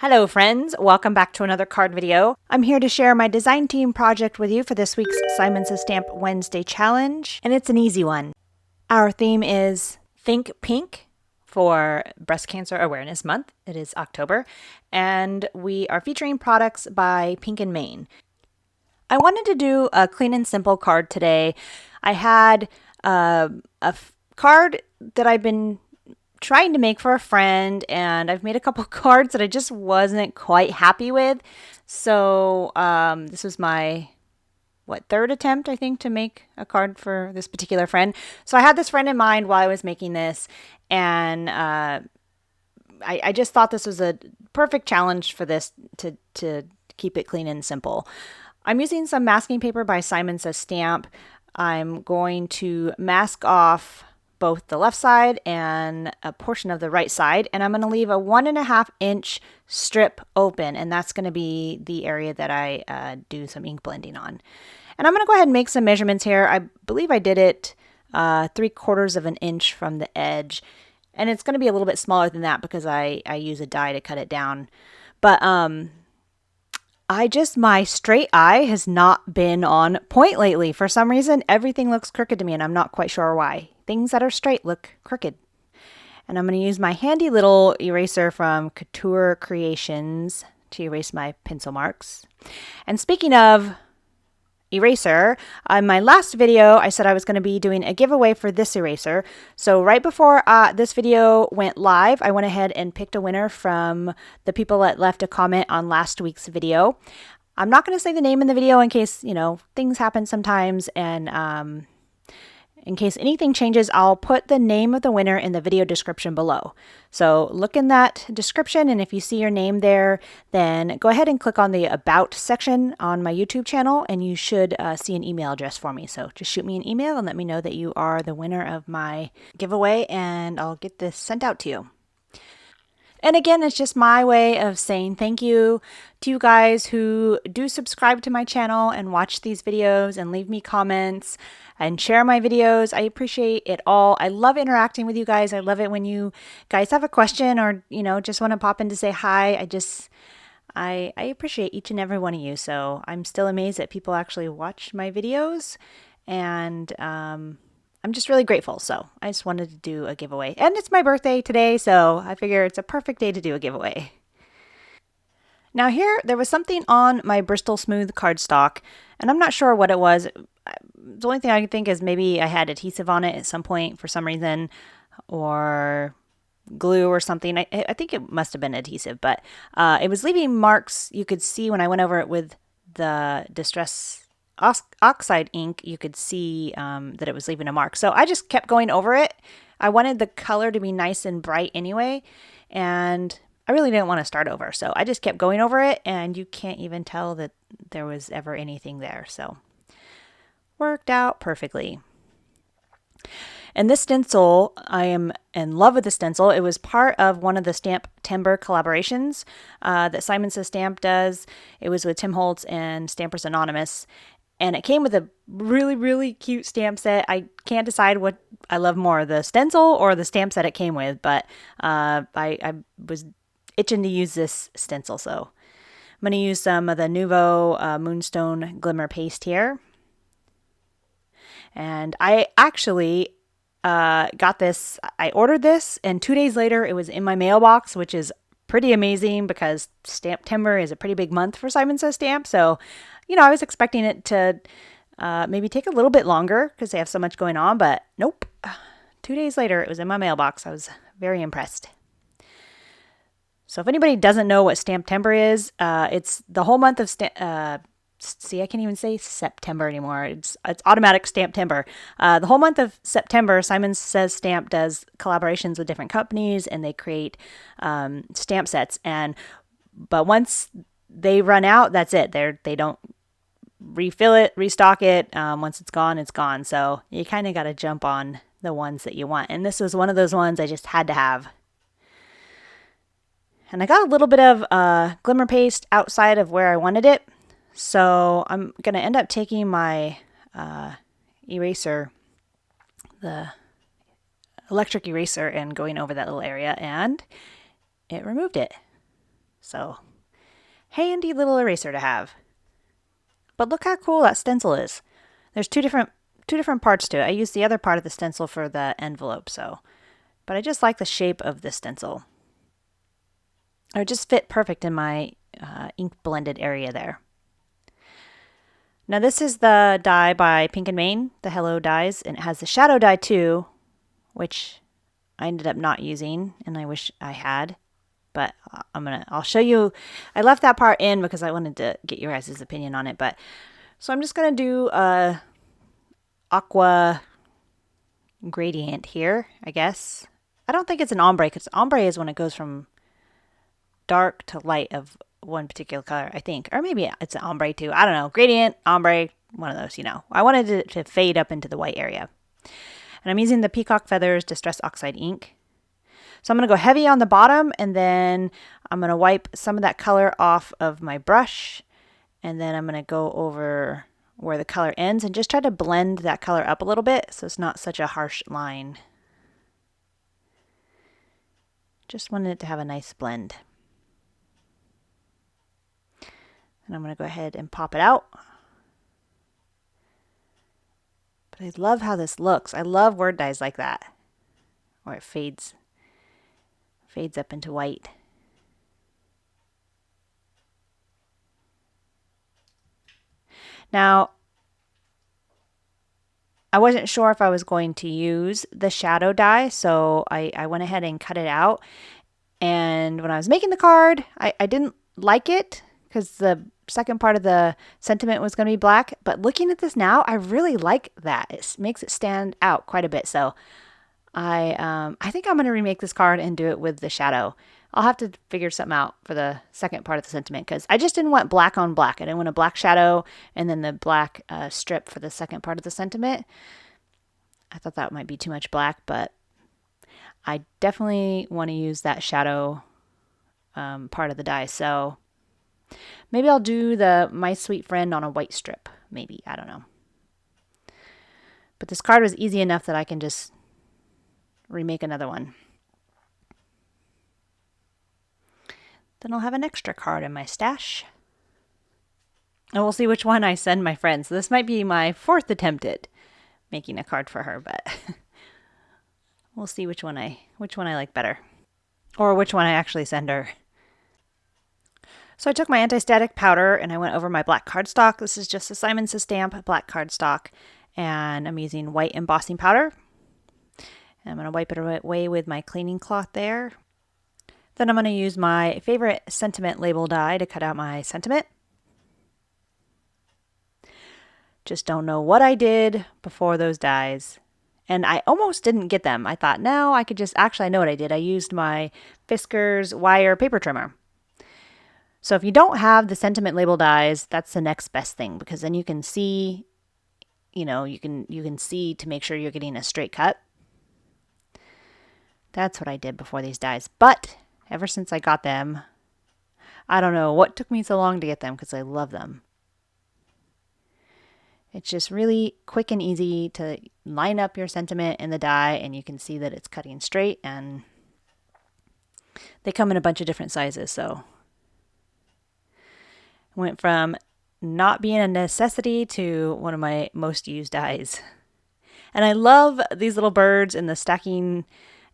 Hello friends, welcome back to another card video. I'm here to share my design team project with you for this week's Simon Says Stamp Wednesday challenge, and it's an easy one. Our theme is Think Pink for Breast Cancer Awareness Month. It is October, and we are featuring products by Pink and Main. I wanted to do a clean and simple card today. I had a card that I've been trying to make for a friend, and I've made a couple cards that I just wasn't quite happy with. So this was my third attempt, I think, to make a card for this particular friend. So I had this friend in mind while I was making this, and I just thought this was a perfect challenge for this to keep it clean and simple. I'm using some masking paper by Simon Says Stamp. I'm going to mask off both the left side and a portion of the right side, and I'm going to leave a 1.5 inch strip open, and that's going to be the area that I do some ink blending on. And I'm going to go ahead and make some measurements here. I believe I did it 3/4 of an inch from the edge, and it's going to be a little bit smaller than that because I use a die to cut it down. But my straight eye has not been on point lately. For some reason, everything looks crooked to me, and I'm not quite sure why. Things that are straight look crooked. And I'm going to use my handy little eraser from Couture Creations to erase my pencil marks. And speaking of eraser, in my last video, I said I was going to be doing a giveaway for this eraser. So right before this video went live, I went ahead and picked a winner from the people that left a comment on last week's video. I'm not going to say the name in the video in case, things happen sometimes, and in case anything changes, I'll put the name of the winner in the video description below. So look in that description, and if you see your name there, then go ahead and click on the About section on my YouTube channel, and you should see an email address for me. So just shoot me an email and let me know that you are the winner of my giveaway, and I'll get this sent out to you. And again, it's just my way of saying thank you to you guys who do subscribe to my channel and watch these videos and leave me comments and share my videos. I appreciate it all. I love interacting with you guys. I love it when you guys have a question or, just want to pop in to say hi. I appreciate each and every one of you. So I'm still amazed that people actually watch my videos, and I'm just really grateful. So I just wanted to do a giveaway, and it's my birthday today, so I figure it's a perfect day to do a giveaway. Now here, there was something on my Bristol Smooth cardstock, and I'm not sure what it was. The only thing I can think is maybe I had adhesive on it at some point for some reason, or glue or something. I think it must have been adhesive, but it was leaving marks. You could see when I went over it with the Distress Oxide ink, you could see that it was leaving a mark. So I just kept going over it. I wanted the color to be nice and bright anyway, and I really didn't want to start over. So I just kept going over it, and you can't even tell that there was ever anything there. So worked out perfectly. And this stencil, I am in love with the stencil. It was part of one of the Stamptember collaborations that Simon Says Stamp does. It was with Tim Holtz and Stampers Anonymous. And it came with a really, really cute stamp set. I can't decide what I love more, the stencil or the stamp set it came with, but I was itching to use this stencil. So I'm going to use some of the Nuvo Moonstone Glimmer paste here. And I actually got this, I ordered this, and 2 days later it was in my mailbox, which is pretty amazing because Stamptember is a pretty big month for Simon Says Stamp. So, I was expecting it to maybe take a little bit longer because they have so much going on, but nope. 2 days later, it was in my mailbox. I was very impressed. So if anybody doesn't know what Stamptember is, it's the whole month of see, I can't even say September anymore. It's automatic Stamptember. The whole month of September, Simon Says Stamp does collaborations with different companies, and they create stamp sets. But once they run out, that's it. They don't refill it, restock it. Once it's gone, it's gone. So you kind of got to jump on the ones that you want. And this was one of those ones I just had to have. And I got a little bit of glimmer paste outside of where I wanted it. So I'm going to end up taking my eraser, the electric eraser, and going over that little area, and it removed it. So, handy little eraser to have. But look how cool that stencil is. There's two different parts to it. I used the other part of the stencil for the envelope, but I just like the shape of the stencil. It just fit perfect in my ink blended area there. Now this is the die by Pink and Main, the Hello dies, and it has the shadow die too, which I ended up not using, and I wish I had. But I'll show you. I left that part in because I wanted to get your guys' opinion on it. But so I'm just gonna do a aqua gradient here, I guess. I don't think it's an ombre, because ombre is when it goes from dark to light of one particular color, I think. Or maybe it's an ombre too. I don't know. Gradient, ombre, one of those, you know. I wanted it to fade up into the white area. And I'm using the Peacock Feathers Distress Oxide ink. So I'm going to go heavy on the bottom, and then I'm going to wipe some of that color off of my brush. And then I'm going to go over where the color ends and just try to blend that color up a little bit so it's not such a harsh line. Just wanted it to have a nice blend. And I'm going to go ahead and pop it out. But I love how this looks. I love word dyes like that, where it fades up into white. Now, I wasn't sure if I was going to use the shadow die, so I went ahead and cut it out. And when I was making the card, I didn't like it because the second part of the sentiment was going to be black. But looking at this now, I really like that. It makes it stand out quite a bit. So I think I'm going to remake this card and do it with the shadow. I'll have to figure something out for the second part of the sentiment, because I just didn't want black on black. I didn't want a black shadow and then the black strip for the second part of the sentiment. I thought that might be too much black, but I definitely want to use that shadow part of the die. So maybe I'll do the My Sweet Friend on a white strip. Maybe. I don't know. But this card was easy enough that I can just remake another one. Then I'll have an extra card in my stash. And we'll see which one I send my friend. So this might be my 4th attempt at making a card for her, but we'll see which one I like better. Or which one I actually send her. So I took my anti-static powder and I went over my black cardstock. This is just a Simon Says Stamp black cardstock. And I'm using white embossing powder. And I'm going to wipe it away with my cleaning cloth there. Then I'm going to use my favorite sentiment label die to cut out my sentiment. Just don't know what I did before those dies. And I almost didn't get them. I thought, no, I could just, actually I know what I did. I used my Fiskars wire paper trimmer. So if you don't have the sentiment label dies, that's the next best thing, because then you can see, you can see to make sure you're getting a straight cut. That's what I did before these dies. But ever since I got them, I don't know what took me so long to get them, because I love them. It's just really quick and easy to line up your sentiment in the die, and you can see that it's cutting straight, and they come in a bunch of different sizes. So went from not being a necessity to one of my most used dies. And I love these little birds in the Stacking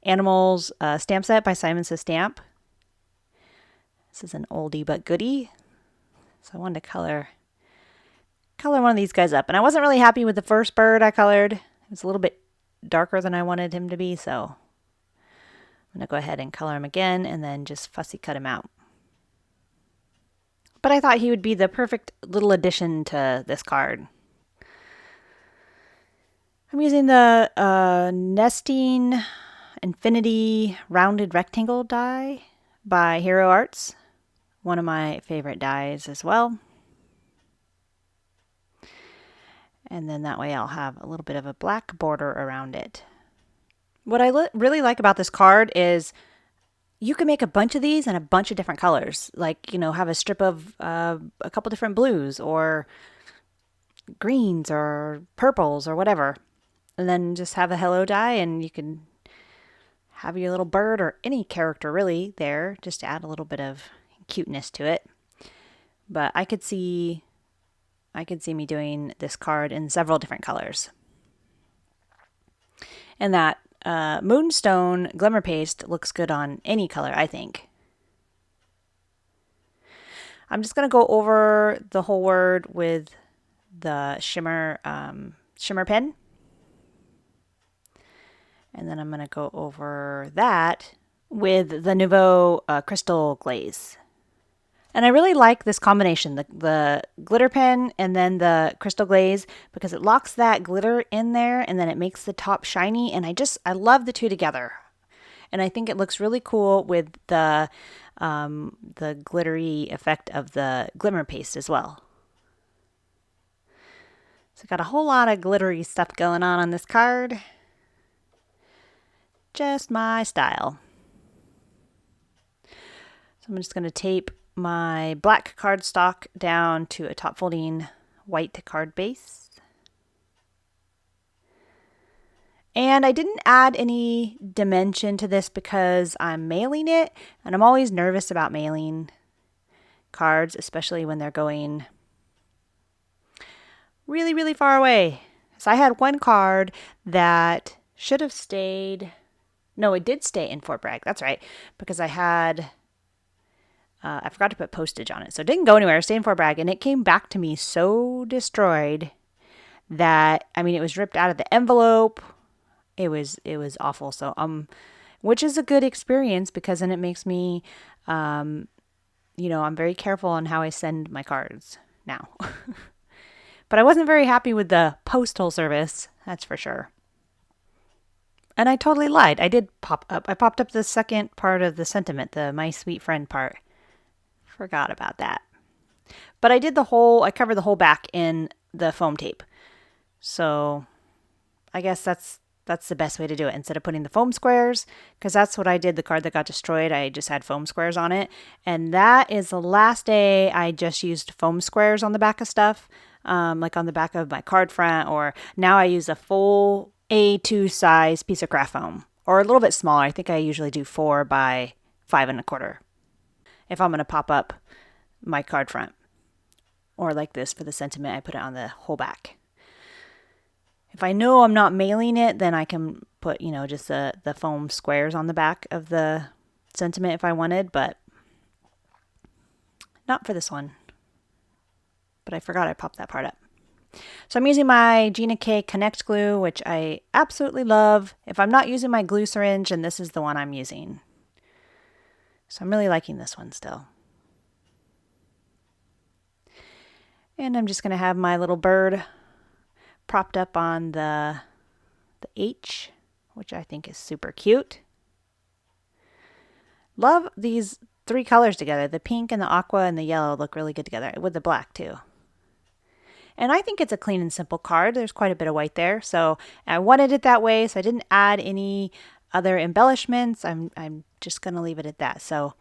Animals stamp set by Simon Says Stamp. This is an oldie but goodie. So I wanted to color one of these guys up. And I wasn't really happy with the first bird I colored. It was a little bit darker than I wanted him to be. So I'm going to go ahead and color him again and then just fussy cut him out. But I thought he would be the perfect little addition to this card. I'm using the Nesting Infinity Rounded Rectangle die by Hero Arts. One of my favorite dies as well. And then that way I'll have a little bit of a black border around it. What I really like about this card is you can make a bunch of these in a bunch of different colors. Like, have a strip of a couple different blues or greens or purples or whatever. And then just have a hello die, and you can have your little bird or any character really there, just to add a little bit of cuteness to it. But I could see me doing this card in several different colors. And that Moonstone Glimmer Paste looks good on any color, I think. I'm just going to go over the whole word with the shimmer pen. And then I'm going to go over that with the Nuvo crystal glaze. And I really like this combination, the glitter pen and then the crystal glaze, because it locks that glitter in there and then it makes the top shiny. And I love the two together. And I think it looks really cool with the glittery effect of the glimmer paste as well. So got a whole lot of glittery stuff going on this card. Just my style. So I'm just going to tape my black cardstock down to a top folding white card base. And I didn't add any dimension to this because I'm mailing it, and I'm always nervous about mailing cards, especially when they're going really, really far away. So I had one card that should have stayed. No, it did stay in Fort Bragg. That's right, because I had I forgot to put postage on it. So it didn't go anywhere. It stayed in Fort Bragg, and it came back to me so destroyed that, I mean, it was ripped out of the envelope. It was awful. So, which is a good experience because then it makes me, I'm very careful on how I send my cards now. But I wasn't very happy with the postal service. That's for sure. And I totally lied. I popped up the second part of the sentiment, the my sweet friend part. Forgot about that. But I covered the whole back in the foam tape. So I guess that's the best way to do it. Instead of putting the foam squares, because that's what I did. The card that got destroyed, I just had foam squares on it. And that is the last day I just used foam squares on the back of stuff, like on the back of my card front, or now I use a full A2 size piece of craft foam, or a little bit smaller. I think I usually do 4 by 5 1/4 if I'm going to pop up my card front. Or like this for the sentiment, I put it on the whole back. If I know I'm not mailing it, then I can put, just the foam squares on the back of the sentiment if I wanted, but not for this one. But I forgot I popped that part up. So I'm using my Gina K Connect glue, which I absolutely love. If I'm not using my glue syringe, and this is the one I'm using. So I'm really liking this one still. And I'm just going to have my little bird propped up on the H, which I think is super cute. Love these 3 colors together. The pink and the aqua and the yellow look really good together, with the black too. And I think it's a clean and simple card. There's quite a bit of white there. So I wanted it that way, so I didn't add any other embellishments. I'm just going to leave it at that. So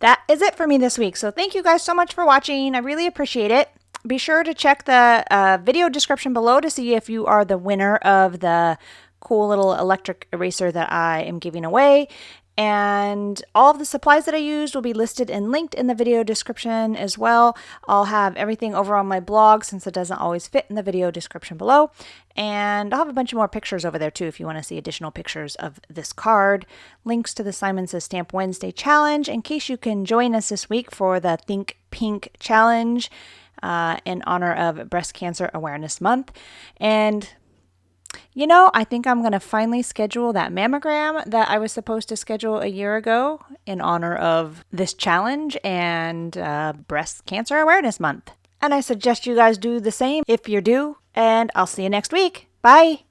that is it for me this week. So thank you guys so much for watching. I really appreciate it. Be sure to check the video description below to see if you are the winner of the cool little electric eraser that I am giving away. And all of the supplies that I used will be listed and linked in the video description as well. I'll have everything over on my blog since it doesn't always fit in the video description below. And I'll have a bunch of more pictures over there too if you want to see additional pictures of this card. Links to the Simon Says Stamp Wednesday challenge in case you can join us this week for the Think Pink challenge in honor of Breast Cancer Awareness Month. And I think I'm going to finally schedule that mammogram that I was supposed to schedule a year ago in honor of this challenge and Breast Cancer Awareness Month. And I suggest you guys do the same if you're due, and I'll see you next week. Bye!